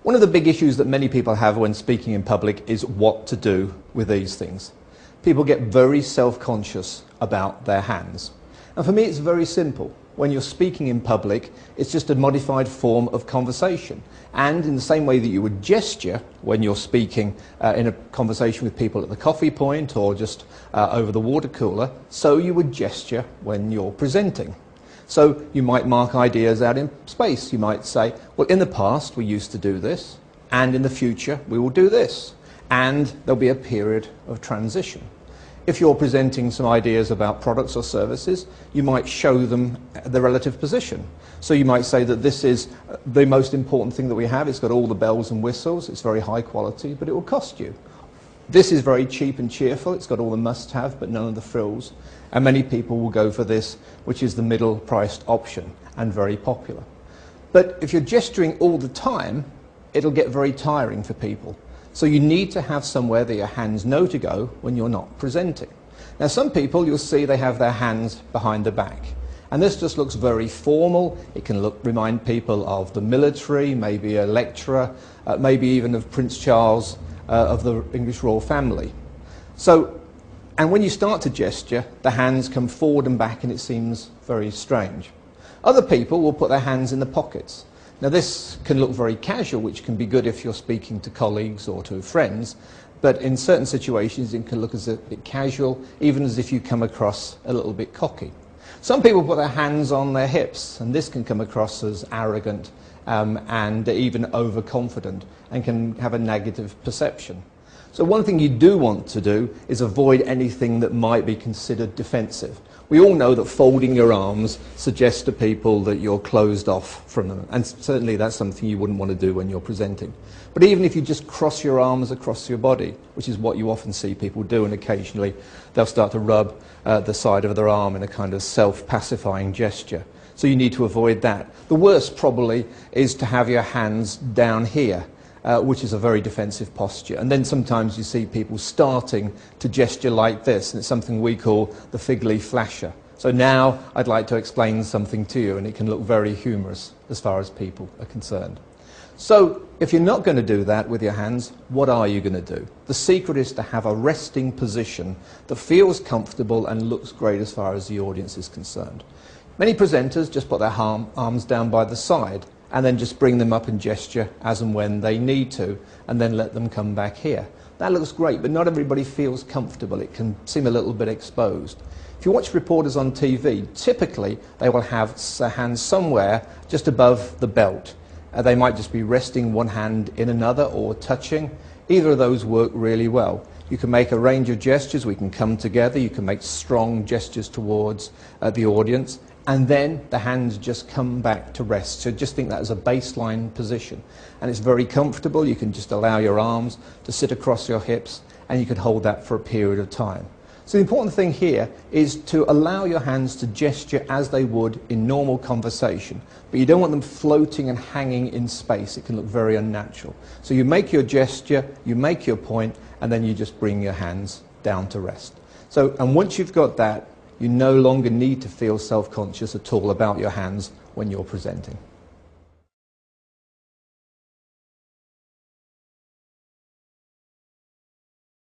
One of the big issues that many people have when speaking in public is what to do with these things. People get very self-conscious about their hands. And for me, it's very simple. When you're speaking in public, it's just a modified form of conversation. And in the same way that you would gesture when you're speaking in a conversation with people at the coffee point or just over the water cooler, so you would gesture when you're presenting. So you might mark ideas out in space. You might say, well, in the past we used to do this, and in the future we will do this. And there'll be a period of transition. If you're presenting some ideas about products or services, you might show them the relative position. So you might say that this is the most important thing that we have. It's got all the bells and whistles. It's very high quality, but it will cost you. This is very cheap and cheerful. It's got all the must-have, but none of the frills. And many people will go for this, which is the middle-priced option and very popular. But if you're gesturing all the time, it'll get very tiring for people. So you need to have somewhere that your hands know to go when you're not presenting. Now, some people, you'll see they have their hands behind the back. And this just looks very formal. It can remind people of the military, maybe a lecturer, maybe even of Prince Charles of the English royal family. And when you start to gesture, the hands come forward and back and it seems very strange. Other people will put their hands in the pockets. Now this can look very casual, which can be good if you're speaking to colleagues or to friends, but in certain situations it can look as a bit casual, even as if you come across a little bit cocky. Some people put their hands on their hips, and this can come across as arrogant and even overconfident and can have a negative perception. So one thing you do want to do is avoid anything that might be considered defensive. We all know that folding your arms suggests to people that you're closed off from them, and certainly that's something you wouldn't want to do when you're presenting. But even if you just cross your arms across your body, which is what you often see people do, and occasionally they'll start to rub the side of their arm in a kind of self-pacifying gesture. So you need to avoid that. The worst probably is to have your hands down here, which is a very defensive posture. And then sometimes you see people starting to gesture like this, and it's something we call the fig leaf flasher. So now I'd like to explain something to you, and it can look very humorous as far as people are concerned. So if you're not going to do that with your hands, what are you going to do? The secret is to have a resting position that feels comfortable and looks great as far as the audience is concerned. Many presenters just put their arms down by the side and then just bring them up and gesture as and when they need to, and then let them come back here. That looks great, but not everybody feels comfortable. It can seem a little bit exposed. If you watch reporters on TV, typically they will have their hands somewhere just above the belt. They might just be resting one hand in another or touching. Either of those work really well. You can make a range of gestures. We can come together. You can make strong gestures towards the audience. And then the hands just come back to rest. So just think that as a baseline position. And it's very comfortable. You can just allow your arms to sit across your hips, and you can hold that for a period of time. So the important thing here is to allow your hands to gesture as they would in normal conversation. But you don't want them floating and hanging in space. It can look very unnatural. So you make your gesture, you make your point, and then you just bring your hands down to rest. And once you've got that, you no longer need to feel self-conscious at all about your hands when you're presenting.